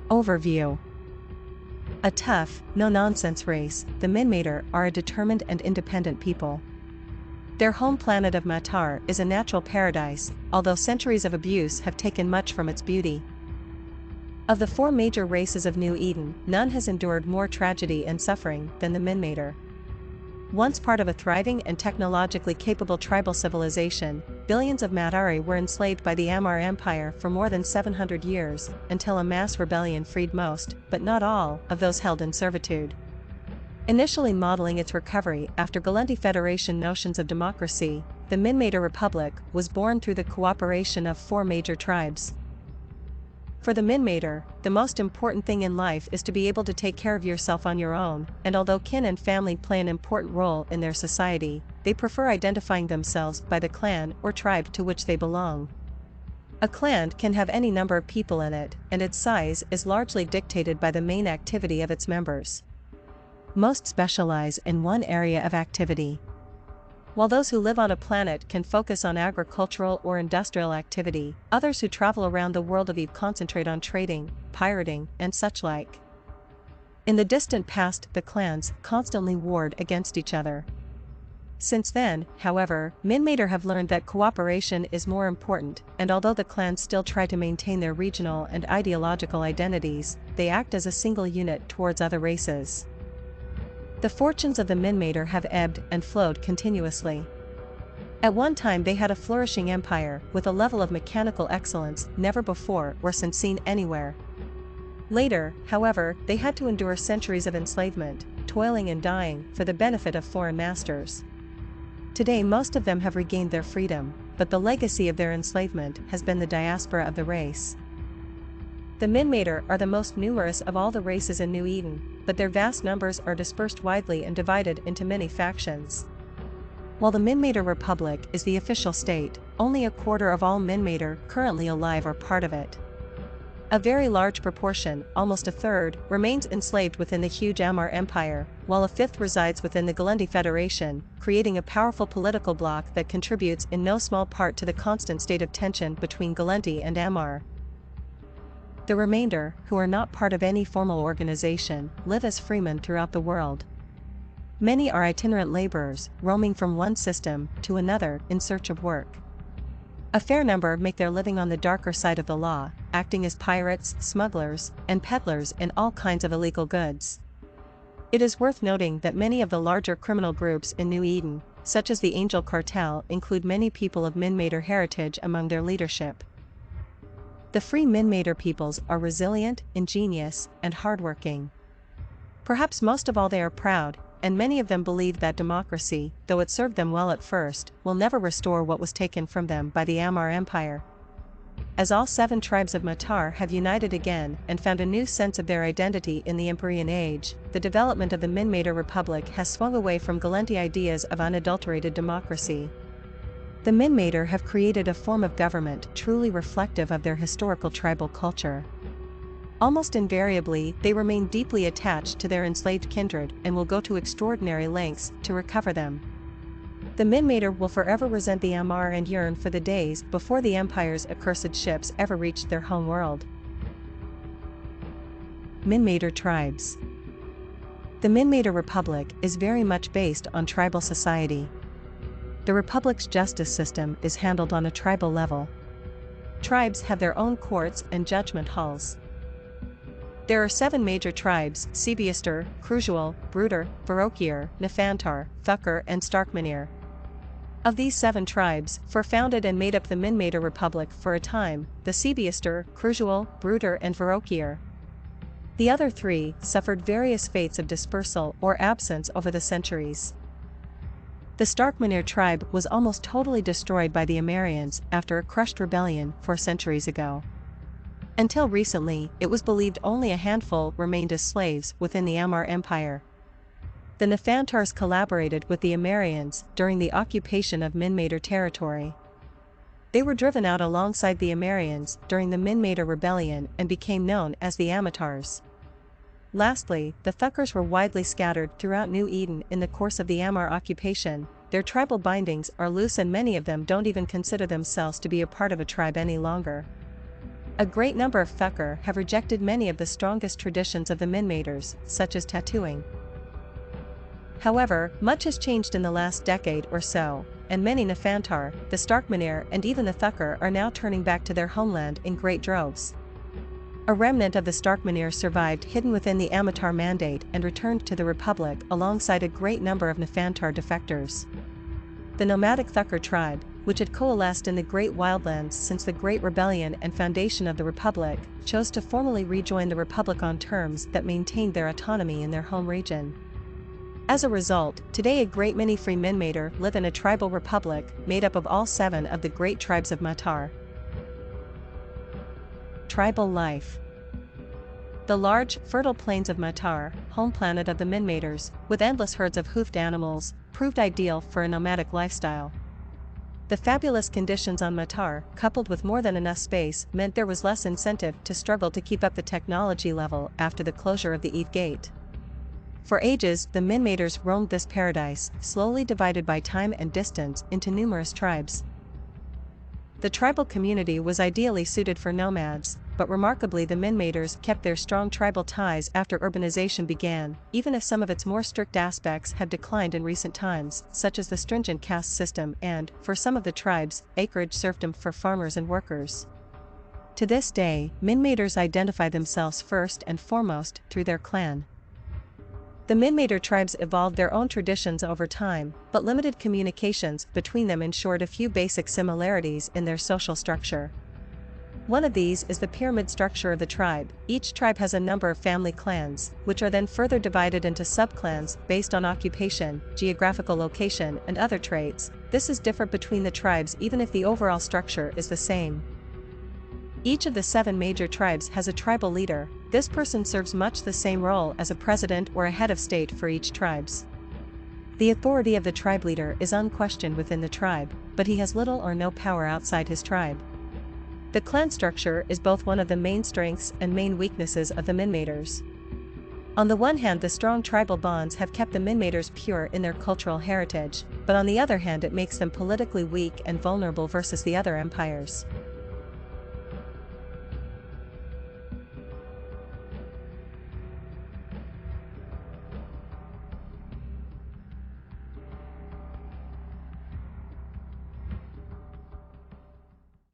Overview. A tough, no-nonsense race, the Minmatar are a determined and independent people. Their home planet of Matar is a natural paradise, although centuries of abuse have taken much from its beauty. Of the four major races of New Eden, none has endured more tragedy and suffering than the Minmatar. Once part of a thriving and technologically capable tribal civilization, billions of Matari were enslaved by the Amar Empire for more than 700 years, until a mass rebellion freed most, but not all, of those held in servitude. Initially modeling its recovery after Gallente Federation notions of democracy, the Minmatar Republic was born through the cooperation of four major tribes. For the Minmatar, the most important thing in life is to be able to take care of yourself on your own, and although kin and family play an important role in their society, they prefer identifying themselves by the clan or tribe to which they belong. A clan can have any number of people in it, and its size is largely dictated by the main activity of its members. Most specialize in one area of activity. While those who live on a planet can focus on agricultural or industrial activity, others who travel around the world concentrate on trading, pirating, and such like. In the distant past, the clans constantly warred against each other. Since then, however, Minmatar have learned that cooperation is more important, and although the clans still try to maintain their regional and ideological identities, they act as a single unit towards other races. The fortunes of the Minmatar have ebbed and flowed continuously. At one time they had a flourishing empire, with a level of mechanical excellence never before or since seen anywhere. Later, however, they had to endure centuries of enslavement, toiling and dying for the benefit of foreign masters. Today most of them have regained their freedom, but the legacy of their enslavement has been the diaspora of the race. The Minmatar are the most numerous of all the races in New Eden, but their vast numbers are dispersed widely and divided into many factions. While the Minmatar Republic is the official state, only a quarter of all Minmatar currently alive are part of it. A very large proportion, almost a third, remains enslaved within the huge Amar Empire, while a fifth resides within the Gallente Federation, creating a powerful political bloc that contributes in no small part to the constant state of tension between Gallente and Amar. The remainder, who are not part of any formal organization, live as freemen throughout the world. Many are itinerant laborers, roaming from one system to another in search of work. A fair number make their living on the darker side of the law, acting as pirates, smugglers, and peddlers in all kinds of illegal goods. It is worth noting that many of the larger criminal groups in New Eden, such as the Angel Cartel, include many people of Minmatar heritage among their leadership. The free Minmatar peoples are resilient, ingenious, and hardworking. Perhaps most of all they are proud, and many of them believe that democracy, though it served them well at first, will never restore what was taken from them by the Amar Empire. As all 7 tribes of Matar have united again and found a new sense of their identity in the Empyrean Age, the development of the Minmatar Republic has swung away from Gallente ideas of unadulterated democracy. The Minmatar have created a form of government truly reflective of their historical tribal culture. Almost invariably, they remain deeply attached to their enslaved kindred and will go to extraordinary lengths to recover them. The Minmatar will forever resent the Amar and yearn for the days before the Empire's accursed ships ever reached their home world. Minmatar tribes. The Minmatar Republic is very much based on tribal society. The Republic's justice system is handled on a tribal level. Tribes have their own courts and judgment halls. There are 7 major tribes: Sebiaster, Crujual, Bruder, Varokir, Nefantar, Thucker, and Starkmanir. Of these 7 tribes, 4 founded and made up the Minmatar Republic for a time: the Sebiaster, Crujual, Bruder, and Varokir. The other 3 suffered various fates of dispersal or absence over the centuries. The Starkmanir tribe was almost totally destroyed by the Amarians after a crushed rebellion 4 centuries ago. Until recently, it was believed only a handful remained as slaves within the Amar Empire. The Nefantars collaborated with the Amarians during the occupation of Minmatar territory. They were driven out alongside the Amarians during the Minmatar rebellion and became known as the Amatars. Lastly, the Thuckers were widely scattered throughout New Eden in the course of the Amar occupation. Their tribal bindings are loose and many of them don't even consider themselves to be a part of a tribe any longer. A great number of Thakur have rejected many of the strongest traditions of the Minmatars, such as tattooing. However, much has changed in the last decade or so, and many Nefantar, the Starkmanir and even the Thakur are now turning back to their homeland in great droves. A remnant of the Starkmanir survived hidden within the Minmatar Mandate and returned to the Republic alongside a great number of Nefantar defectors. The nomadic Thakur tribe, which had coalesced in the Great Wildlands since the Great Rebellion and foundation of the Republic, chose to formally rejoin the Republic on terms that maintained their autonomy in their home region. As a result, today a great many free Minmatar live in a tribal republic made up of all 7 of the great tribes of Matar. Tribal life. The large, fertile plains of Matar, home planet of the Minmatars, with endless herds of hoofed animals, proved ideal for a nomadic lifestyle. The fabulous conditions on Matar, coupled with more than enough space, meant there was less incentive to struggle to keep up the technology level after the closure of the E04 gate. For ages, the Minmatars roamed this paradise, slowly divided by time and distance into numerous tribes. The tribal community was ideally suited for nomads, but remarkably the Minmatars kept their strong tribal ties after urbanization began, even if some of its more strict aspects have declined in recent times, such as the stringent caste system and, for some of the tribes, acreage serfdom for farmers and workers. To this day, Minmatars identify themselves first and foremost through their clan. The Minmatar tribes evolved their own traditions over time, but limited communications between them ensured a few basic similarities in their social structure. One of these is the pyramid structure of the tribe. Each tribe has a number of family clans, which are then further divided into subclans based on occupation, geographical location, and other traits. This is different between the tribes even if the overall structure is the same. Each of the 7 major tribes has a tribal leader. This person serves much the same role as a president or a head of state for each tribes. The authority of the tribe leader is unquestioned within the tribe, but he has little or no power outside his tribe. The clan structure is both one of the main strengths and main weaknesses of the Minmatars. On the one hand, the strong tribal bonds have kept the Minmatars pure in their cultural heritage, but on the other hand it makes them politically weak and vulnerable versus the other empires.